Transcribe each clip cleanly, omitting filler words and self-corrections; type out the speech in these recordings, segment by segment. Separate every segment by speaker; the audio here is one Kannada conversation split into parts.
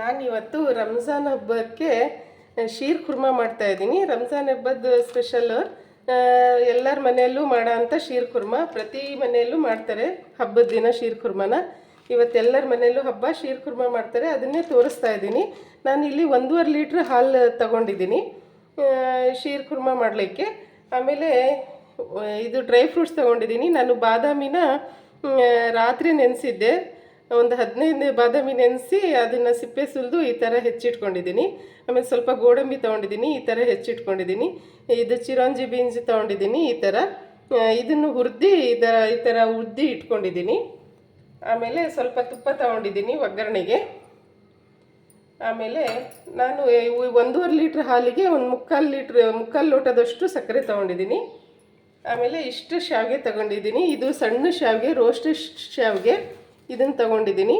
Speaker 1: ನಾನಿವತ್ತು ರಂಜಾನ್ ಹಬ್ಬಕ್ಕೆ ಶೀರ್ ಕುರ್ಮಾ ಮಾಡ್ತಾ ಇದ್ದೀನಿ. ರಂಜಾನ್ ಹಬ್ಬದ ಸ್ಪೆಷಲ್ಲು ಎಲ್ಲರ ಮನೆಯಲ್ಲೂ ಮಾಡೋ ಅಂಥ ಶೀರ್ ಕುರ್ಮಾ. ಪ್ರತಿ ಮನೆಯಲ್ಲೂ ಮಾಡ್ತಾರೆ ಹಬ್ಬದ ದಿನ ಶೀರ್ ಕುರ್ಮಾನ. ಇವತ್ತು ಎಲ್ಲರ ಮನೆಯಲ್ಲೂ ಹಬ್ಬ ಶೀರ್ ಕುರ್ಮಾ ಮಾಡ್ತಾರೆ, ಅದನ್ನೇ ತೋರಿಸ್ತಾ ಇದ್ದೀನಿ. ನಾನಿಲ್ಲಿ 1.5 ಲೀಟ್ರ್ ಹಾಲು ತಗೊಂಡಿದ್ದೀನಿ ಶೀರ್ ಕುರ್ಮಾ ಮಾಡಲಿಕ್ಕೆ. ಆಮೇಲೆ ಇದು ಡ್ರೈ ಫ್ರೂಟ್ಸ್ ತೊಗೊಂಡಿದ್ದೀನಿ. ನಾನು ಬಾದಾಮಿನ ರಾತ್ರಿ ನೆನೆಸಿದ್ದೆ, ಒಂದು 15 ಬಾದಾಮಿ ನೆನೆಸಿ ಅದನ್ನು ಸಿಪ್ಪೆ ಸುಲಿದು ಈ ಥರ ಹೆಚ್ಚಿಟ್ಕೊಂಡಿದ್ದೀನಿ. ಆಮೇಲೆ ಸ್ವಲ್ಪ ಗೋಡಂಬಿ ತೊಗೊಂಡಿದ್ದೀನಿ, ಈ ಥರ ಹೆಚ್ಚಿಟ್ಕೊಂಡಿದ್ದೀನಿ. ಇದು ಚಿರೋಂಜಿ ಬೀನ್ಸ್ ತೊಗೊಂಡಿದ್ದೀನಿ, ಈ ಥರ ಇದನ್ನು ಹುರಿದು ಈ ಥರ ಉದ್ದಿ ಇಟ್ಕೊಂಡಿದ್ದೀನಿ. ಆಮೇಲೆ ಸ್ವಲ್ಪ ತುಪ್ಪ ತೊಗೊಂಡಿದ್ದೀನಿ ಒಗ್ಗರಣೆಗೆ. ಆಮೇಲೆ ನಾನು 1.5 ಲೀಟ್ರ್ ಹಾಲಿಗೆ ಒಂದು ಮುಕ್ಕಾಲು ಲೋಟದಷ್ಟು ಸಕ್ಕರೆ ತೊಗೊಂಡಿದ್ದೀನಿ. ಆಮೇಲೆ ಇಷ್ಟು ಶಾವಿಗೆ ತೊಗೊಂಡಿದ್ದೀನಿ. ಇದು ಸಣ್ಣ ಶಾವಿಗೆ, ರೋಸ್ಟೆಡ್ ಶಾವಿಗೆ, ಇದನ್ನು ತೊಗೊಂಡಿದ್ದೀನಿ.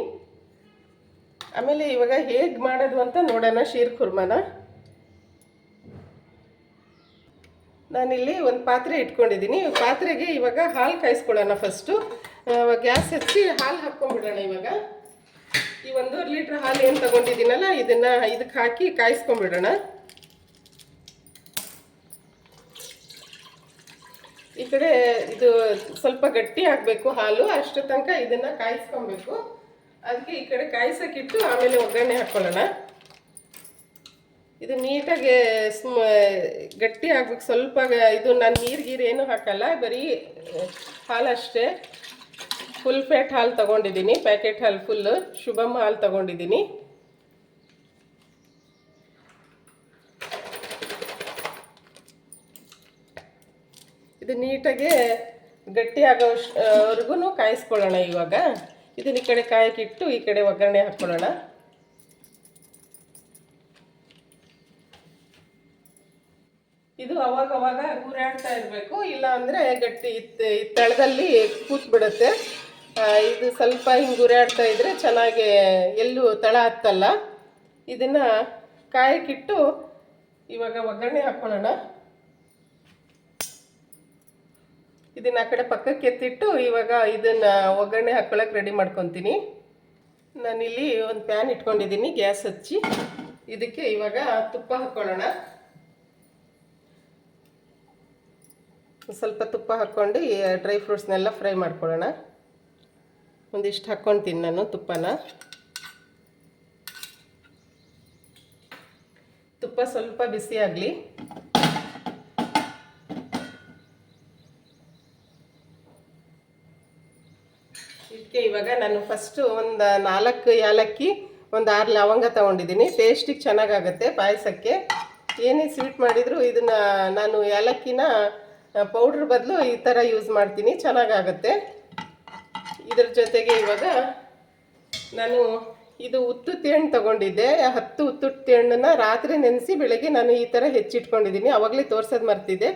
Speaker 1: ಆಮೇಲೆ ಇವಾಗ ಹೇಗೆ ಮಾಡೋದು ಅಂತ ನೋಡೋಣ ಶೀರ್ ಕುರ್ಮಾನ. ನಾನಿಲ್ಲಿ ಒಂದು ಪಾತ್ರೆ ಇಟ್ಕೊಂಡಿದ್ದೀನಿ. ಪಾತ್ರೆಗೆ ಇವಾಗ ಹಾಲು ಕಾಯಿಸ್ಕೊಳ್ಳೋಣ. ಫಸ್ಟು ಗ್ಯಾಸ್ ಹಚ್ಚಿ ಹಾಲು ಹಾಕ್ಕೊಂಡ್ಬಿಡೋಣ. ಇವಾಗ ಈ 1.5 ಲೀಟ್ರ್ ಹಾಲು ಏನು ತೊಗೊಂಡಿದ್ದೀನಲ್ಲ ಇದಕ್ಕೆ ಹಾಕಿ ಕಾಯಿಸ್ಕೊಂಡ್ಬಿಡೋಣ. ಈ ಕಡೆ ಇದು ಸ್ವಲ್ಪ ಗಟ್ಟಿ ಆಗಬೇಕು ಹಾಲು, ಅಷ್ಟು ತನಕ ಇದನ್ನು ಕಾಯಿಸ್ಕೊಬೇಕು. ಅದಕ್ಕೆ ಈ ಕಡೆ ಕಾಯಿಸೋಕ್ಕಿಟ್ಟು ಆಮೇಲೆ ಒಗ್ಗರಣೆ ಹಾಕ್ಕೊಳ್ಳೋಣ. ಇದು ನೀಟಾಗಿ ಗಟ್ಟಿ ಆಗ್ಬೇಕು ಸ್ವಲ್ಪ. ಇದು ನಾನು ನೀರು ಏನೂ ಹಾಕಲ್ಲ, ಬರೀ ಹಾಲು ಅಷ್ಟೇ. ಫುಲ್ ಫ್ಯಾಟ್ ಹಾಲು ತೊಗೊಂಡಿದ್ದೀನಿ, ಪ್ಯಾಕೆಟ್ ಹಾಲು ಫುಲ್ಲು, ಶುಭಮ್ ಹಾಲು ತೊಗೊಂಡಿದ್ದೀನಿ. ಇದು ನೀಟಾಗಿ ಗಟ್ಟಿ ಆಗೋವರೆಗೂ ಕಾಯಿಸ್ಕೊಳ್ಳೋಣ. ಇವಾಗ ಇದನ್ನ ಈ ಕಡೆ ಕಾಯಕ್ಕಿಟ್ಟು ಈ ಕಡೆ ಒಗ್ಗರಣೆ ಹಾಕ್ಕೊಳ್ಳೋಣ. ಇದು ಅವಾಗವಾಗ ಗುರಾಡ್ತಾ ಇರಬೇಕು, ಇಲ್ಲ ಅಂದರೆ ಗಟ್ಟಿ ತಳದಲ್ಲಿ ಕೂತ್ಬಿಡುತ್ತೆ. ಇದು ಸ್ವಲ್ಪ ಹಿಂಗೆ ಗುರಾಡ್ತಾ ಇದ್ದರೆ ಚೆನ್ನಾಗಿ ಎಲ್ಲೂ ತಳ ಹತ್ತಲ್ಲ. ಇದನ್ನು ಕಾಯಕ್ಕಿಟ್ಟು ಇವಾಗ ಒಗ್ಗರಣೆ ಹಾಕ್ಕೊಳ್ಳೋಣ. ಇದನ್ನು ಆ ಕಡೆ ಪಕ್ಕಕ್ಕೆ ಎತ್ತಿಟ್ಟು ಇವಾಗ ಇದನ್ನು ಒಗ್ಗರಣೆ ಹಾಕ್ಕೊಳ್ಳೋಕೆ ರೆಡಿ ಮಾಡ್ಕೊತೀನಿ. ನಾನಿಲ್ಲಿ ಒಂದು ಪ್ಯಾನ್ ಇಟ್ಕೊಂಡಿದ್ದೀನಿ, ಗ್ಯಾಸ್ ಹಚ್ಚಿ. ಇದಕ್ಕೆ ಇವಾಗ ತುಪ್ಪ ಹಾಕ್ಕೊಳ್ಳೋಣ. ಸ್ವಲ್ಪ ತುಪ್ಪ ಹಾಕ್ಕೊಂಡು ಈ ಡ್ರೈ ಫ್ರೂಟ್ಸ್ನೆಲ್ಲ ಫ್ರೈ ಮಾಡ್ಕೊಳ್ಳೋಣ. ಒಂದಿಷ್ಟು ಹಾಕ್ಕೊತೀನಿ ನಾನು ತುಪ್ಪನ. ತುಪ್ಪ ಸ್ವಲ್ಪ ಬಿಸಿ ಆಗಲಿ. ಇದಕ್ಕೆ ಇವಾಗ ನಾನು ಫಸ್ಟು ಒಂದು 4 ಏಲಕ್ಕಿ, ಒಂದು 6 ಲವಂಗ ತೊಗೊಂಡಿದ್ದೀನಿ. ಟೇಸ್ಟಿಗೆ ಚೆನ್ನಾಗಾಗುತ್ತೆ ಪಾಯಸಕ್ಕೆ. ಏನೇ ಸ್ವೀಟ್ ಮಾಡಿದರೂ ಇದನ್ನು ನಾನು ಏಲಕ್ಕಿನ ಪೌಡ್ರ್ ಬದಲು ಈ ಥರ ಯೂಸ್ ಮಾಡ್ತೀನಿ, ಚೆನ್ನಾಗಾಗುತ್ತೆ. ಇದ್ರ ಜೊತೆಗೆ ಇವಾಗ ನಾನು ಇದು ಉತ್ತುತ್ತಿ ಹಣ್ಣು ತೊಗೊಂಡಿದ್ದೆ. 10 ಉತ್ತುತ್ತಿ ಹಣ್ಣನ್ನು ರಾತ್ರಿ ನೆನೆಸಿ ಬೆಳಗ್ಗೆ ನಾನು ಈ ಥರ ಹೆಚ್ಚಿಟ್ಕೊಂಡಿದ್ದೀನಿ. ಆವಾಗಲೇ ತೋರ್ಸೋದು ಮರ್ತಿದ್ದೆ.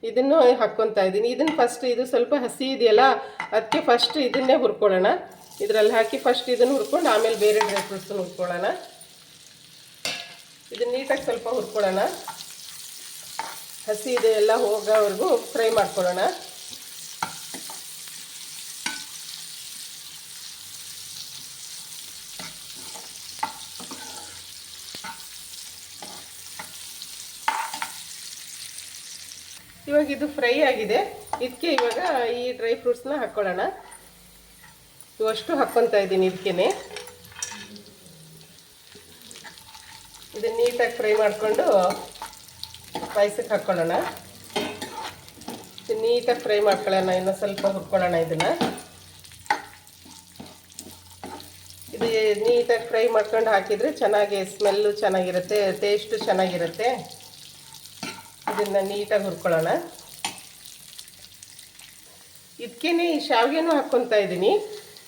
Speaker 1: ಇದನ್ನು ಹಾಕ್ಕೊತಾ ಇದ್ದೀನಿ. ಇದನ್ನು ಫಸ್ಟ್ ಇದು ಸ್ವಲ್ಪ ಹಸಿ ಇದೆಯಲ್ಲ, ಅದಕ್ಕೆ ಫಸ್ಟ್ ಇದನ್ನೇ ಹುರ್ಕೊಳ್ಳೋಣ. ಇದರಲ್ಲಿ ಹಾಕಿ ಫಸ್ಟ್ ಇದನ್ನು ಹುರ್ಕೊಂಡು ಆಮೇಲೆ ಬೇರೆ ಡ್ರೈ ಫ್ರೂಟ್ಸನ್ನು ಹುರ್ಕೊಳ್ಳೋಣ. ಇದನ್ನು ನೀಟಾಗಿ ಸ್ವಲ್ಪ ಹುರ್ಕೊಳ್ಳೋಣ. ಹಸಿ ಇದೆ ಎಲ್ಲ ಹೋಗೋವರೆಗೂ ಫ್ರೈ ಮಾಡ್ಕೊಳ್ಳೋಣ. ಇವಾಗ ಇದು ಫ್ರೈ ಆಗಿದೆ. ಇದಕ್ಕೆ ಇವಾಗ ಈ ಡ್ರೈ ಫ್ರೂಟ್ಸ್ನ ಹಾಕ್ಕೊಳ್ಳೋಣ. ಇವಷ್ಟು ಹಾಕ್ಕೊತಾ ಇದ್ದೀನಿ ಇದಕ್ಕೇ. ಇದನ್ನು ನೀಟಾಗಿ ಫ್ರೈ ಮಾಡಿಕೊಂಡು ಪಾಯಸಕ್ಕೆ ಹಾಕ್ಕೊಳ್ಳೋಣ. ನೀಟಾಗಿ ಫ್ರೈ ಮಾಡ್ಕೊಳ್ಳೋಣ. ಇನ್ನೂ ಸ್ವಲ್ಪ ಹುರ್ಕೊಳ್ಳೋಣ ಇದನ್ನು. ಇದು ನೀಟಾಗಿ ಫ್ರೈ ಮಾಡ್ಕೊಂಡು ಹಾಕಿದರೆ ಚೆನ್ನಾಗಿ ಸ್ಮೆಲ್ಲು ಚೆನ್ನಾಗಿರುತ್ತೆ, ಟೇಸ್ಟು ಚೆನ್ನಾಗಿರುತ್ತೆ. ಇದನ್ನು ನೀಟಾಗಿ ಹುರ್ಕೊಳ್ಳೋಣ. ಇದಕ್ಕೇ ಈ ಶಾವಿಗೆನೂ ಹಾಕ್ಕೊತಾ ಇದ್ದೀನಿ.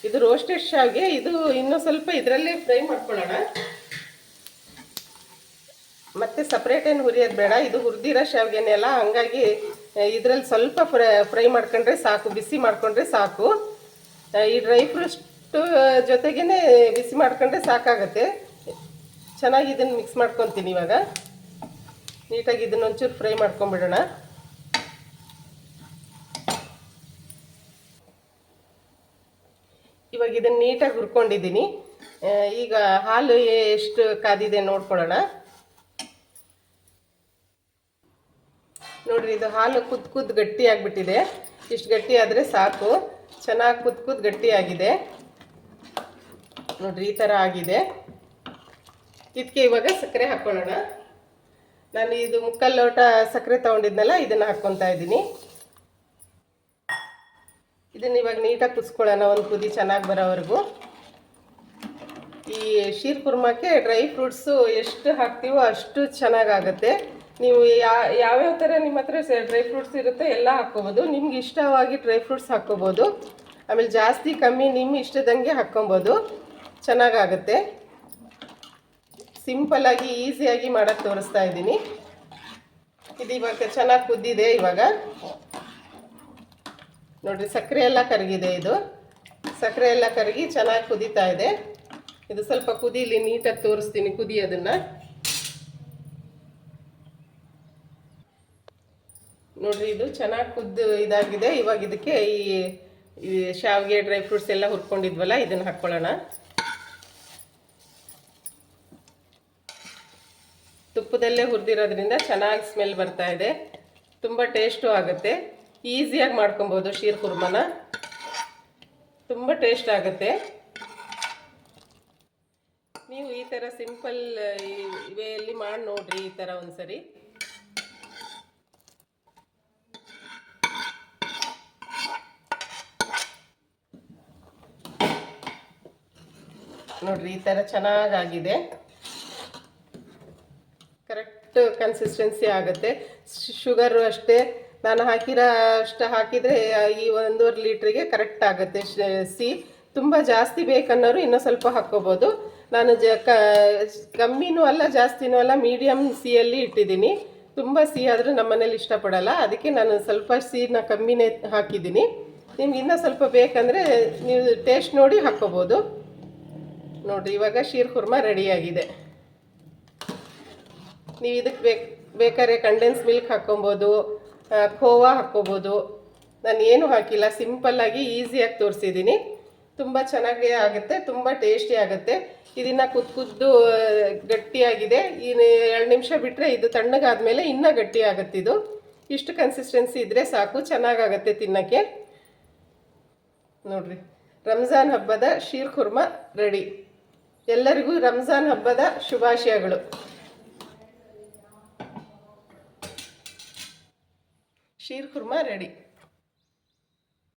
Speaker 1: ಇದು ರೋಸ್ಟೆಡ್ ಶಾವಿಗೆ. ಇದು ಇನ್ನೂ ಸ್ವಲ್ಪ ಇದರಲ್ಲೇ ಫ್ರೈ ಮಾಡ್ಕೊಳ್ಳೋಣ. ಮತ್ತು ಸಪ್ರೇಟ್ ಏನು ಹುರಿಯೋದು ಬೇಡ, ಇದು ಹುರಿದಿರೋ ಶಾವಿಗೆನೇ ಅಲ್ಲ, ಹಂಗಾಗಿ ಇದರಲ್ಲಿ ಸ್ವಲ್ಪ ಫ್ರೈ ಮಾಡ್ಕೊಂಡ್ರೆ ಸಾಕು, ಬಿಸಿ ಮಾಡಿಕೊಂಡ್ರೆ ಸಾಕು. ಈ ಡ್ರೈ ಫ್ರೂಟ್ಸ್ ಜೊತೆಗೇ ಬಿಸಿ ಮಾಡ್ಕೊಂಡ್ರೆ ಸಾಕಾಗತ್ತೆ. ಚೆನ್ನಾಗಿ ಇದನ್ನು ಮಿಕ್ಸ್ ಮಾಡ್ಕೊತೀನಿ. ಇವಾಗ ನೀಟಾಗಿ ಇದನ್ನು ಒಂಚೂರು ಫ್ರೈ ಮಾಡ್ಕೊಂಬಿಡೋಣ. ಇವಾಗ ಇದನ್ನು ನೀಟಾಗಿ ಹುರ್ಕೊಂಡಿದ್ದೀನಿ. ಈಗ ಹಾಲು ಎಷ್ಟು ಕಾದಿದೆ ನೋಡ್ಕೊಳ್ಳೋಣ. ನೋಡ್ರಿ, ಇದು ಹಾಲು ಕುದ್ದು ಗಟ್ಟಿ ಆಗಿಬಿಟ್ಟಿದೆ. ಇಷ್ಟು ಗಟ್ಟಿ ಆದರೆ ಸಾಕು. ಚೆನ್ನಾಗಿ ಕುದ್ದು ಗಟ್ಟಿಯಾಗಿದೆ ನೋಡ್ರಿ, ಈ ಥರ ಆಗಿದೆ. ಇದಕ್ಕೆ ಇವಾಗ ಸಕ್ಕರೆ ಹಾಕ್ಕೊಳ್ಳೋಣ. ನಾನು ಇದು ಮುಕ್ಕಾಲು ಲೋಟ ಸಕ್ಕರೆ ತೊಗೊಂಡಿದ್ನಲ್ಲ, ಇದನ್ನು ಹಾಕ್ಕೊತಾ ಇದ್ದೀನಿ. ಇದನ್ನು ಇವಾಗ ನೀಟಾಗಿ ಕುದಿಸ್ಕೊಳ್ಳೋಣ, ಒಂದು ಕುದಿ ಚೆನ್ನಾಗಿ ಬರೋವರೆಗೂ. ಈ ಶೀರ್ ಕುರ್ಮಕ್ಕೆ ಡ್ರೈ ಫ್ರೂಟ್ಸು ಎಷ್ಟು ಹಾಕ್ತೀವೋ ಅಷ್ಟು ಚೆನ್ನಾಗಾಗುತ್ತೆ. ನೀವು ಯಾವ್ಯಾವ ಥರ ನಿಮ್ಮ ಹತ್ರ ಡ್ರೈ ಫ್ರೂಟ್ಸ್ ಇರುತ್ತೆ ಎಲ್ಲ ಹಾಕ್ಕೊಬೋದು. ನಿಮ್ಗೆ ಇಷ್ಟವಾಗಿ ಡ್ರೈ ಫ್ರೂಟ್ಸ್ ಹಾಕ್ಕೊಬೋದು. ಆಮೇಲೆ ಜಾಸ್ತಿ ಕಮ್ಮಿ ನಿಮ್ಮ ಇಷ್ಟದಂಗೆ ಹಾಕ್ಕೊಬೋದು, ಚೆನ್ನಾಗಾಗುತ್ತೆ. ಸಿಂಪಲ್ಲಾಗಿ ಈಸಿಯಾಗಿ ಮಾಡೋಕ್ಕೆ ತೋರಿಸ್ತಾ ಇದ್ದೀನಿ. ಇದು ಇವಾಗ ಚೆನ್ನಾಗಿ ಕುದ್ದಿದೆ. ಇವಾಗ ನೋಡಿರಿ, ಸಕ್ಕರೆ ಎಲ್ಲ ಕರಗಿದೆ. ಇದು ಸಕ್ಕರೆ ಎಲ್ಲ ಕರಗಿ ಚೆನ್ನಾಗಿ ಕುದೀತಾ ಇದೆ. ಇದು ಸ್ವಲ್ಪ ಕುದೀಲಿ, ನೀಟಾಗಿ ತೋರಿಸ್ತೀನಿ ಕುದಿಯೋದನ್ನು. ನೋಡಿರಿ, ಇದು ಚೆನ್ನಾಗಿ ಕುದ್ದು ಇದಾಗಿದೆ. ಇವಾಗ ಇದಕ್ಕೆ ಈ ಶಾವಿಗೆ ಡ್ರೈ ಫ್ರೂಟ್ಸ್ ಎಲ್ಲ ಹುರ್ಕೊಂಡಿದ್ವಲ್ಲ, ಇದನ್ನು ಹಾಕ್ಕೊಳ್ಳೋಣ. ತುಪ್ಪದಲ್ಲೇ ಹುರಿದಿರೋದ್ರಿಂದ ಚೆನ್ನಾಗಿ ಸ್ಮೆಲ್ ಬರ್ತಾ ಇದೆ. ತುಂಬ ಟೇಸ್ಟು ಆಗುತ್ತೆ. ಈಸಿಯಾಗಿ ಮಾಡ್ಕೊಬೋದು ಶೀರ್ ಕುರ್ಮನ, ತುಂಬ ಟೇಸ್ಟ್ ಆಗುತ್ತೆ. ನೀವು ಈ ಥರ ಸಿಂಪಲ್ ವೇಯಲ್ಲಿ ಮಾಡಿ ನೋಡ್ರಿ, ಈ ಥರ ಒಂದ್ಸರಿ. ನೋಡ್ರಿ, ಈ ಥರ ಚೆನ್ನಾಗಾಗಿದೆ. ಕರೆಕ್ಟ್ ಕನ್ಸಿಸ್ಟೆನ್ಸಿ ಆಗುತ್ತೆ. ಶುಗರು ಅಷ್ಟೇ, ನಾನು ಅಷ್ಟು ಹಾಕಿದರೆ ಈ 1.5 ಲೀಟ್ರಿಗೆ ಕರೆಕ್ಟ್ ಆಗುತ್ತೆ. ತುಂಬ ಜಾಸ್ತಿ ಬೇಕನ್ನೋರು ಇನ್ನೂ ಸ್ವಲ್ಪ ಹಾಕ್ಕೋಬೋದು. ನಾನು ಕಮ್ಮಿನೂ ಅಲ್ಲ ಜಾಸ್ತಿನೂ ಅಲ್ಲ, ಮೀಡಿಯಮ್ ಸಿಯಲ್ಲಿ ಇಟ್ಟಿದ್ದೀನಿ. ತುಂಬ ಸಿಹಿ ಆದರೂ ನಮ್ಮ ಮನೇಲಿ ಇಷ್ಟಪಡಲ್ಲ, ಅದಕ್ಕೆ ನಾನು ಸ್ವಲ್ಪ ಸಿಹಿನ ಕಮ್ಮಿನೇ ಹಾಕಿದ್ದೀನಿ. ನಿಮ್ಗೆ ಇನ್ನೂ ಸ್ವಲ್ಪ ಬೇಕಂದರೆ ನೀವು ಟೇಸ್ಟ್ ನೋಡಿ ಹಾಕ್ಕೋಬೋದು. ನೋಡಿರಿ, ಇವಾಗ ಶೀರ್ ಕುರ್ಮ ರೆಡಿಯಾಗಿದೆ. ನೀವು ಇದಕ್ಕೆ ಬೇಕಾದ್ರೆ ಕಂಡೆನ್ಸ್ ಮಿಲ್ಕ್ ಹಾಕ್ಕೊಬೋದು, ಖೋವಾ ಹಾಕ್ಕೋಬೋದು. ನಾನು ಏನು ಹಾಕಿಲ್ಲ, ಸಿಂಪಲ್ಲಾಗಿ ಈಸಿಯಾಗಿ ತೋರಿಸಿದ್ದೀನಿ. ತುಂಬ ಚೆನ್ನಾಗಿ ಆಗುತ್ತೆ, ತುಂಬ ಟೇಸ್ಟಿ ಆಗುತ್ತೆ. ಇದನ್ನು ಕುದ್ದು ಗಟ್ಟಿಯಾಗಿದೆ. 2 ನಿಮಿಷ ಬಿಟ್ಟರೆ ಇದು ತಣ್ಣಗಾದ್ಮೇಲೆ ಇನ್ನೂ ಗಟ್ಟಿ ಆಗುತ್ತೆ. ಇದು ಇಷ್ಟು ಕನ್ಸಿಸ್ಟೆನ್ಸಿ ಇದ್ದರೆ ಸಾಕು, ಚೆನ್ನಾಗಾಗತ್ತೆ ತಿನ್ನೋಕ್ಕೆ. ನೋಡಿರಿ, ರಂಜಾನ್ ಹಬ್ಬದ ಶೀರ್ ಕುರ್ಮ ರೆಡಿ. ಎಲ್ಲರಿಗೂ ರಂಜಾನ್ ಹಬ್ಬದ ಶುಭಾಶಯಗಳು. Sheer kurma ready.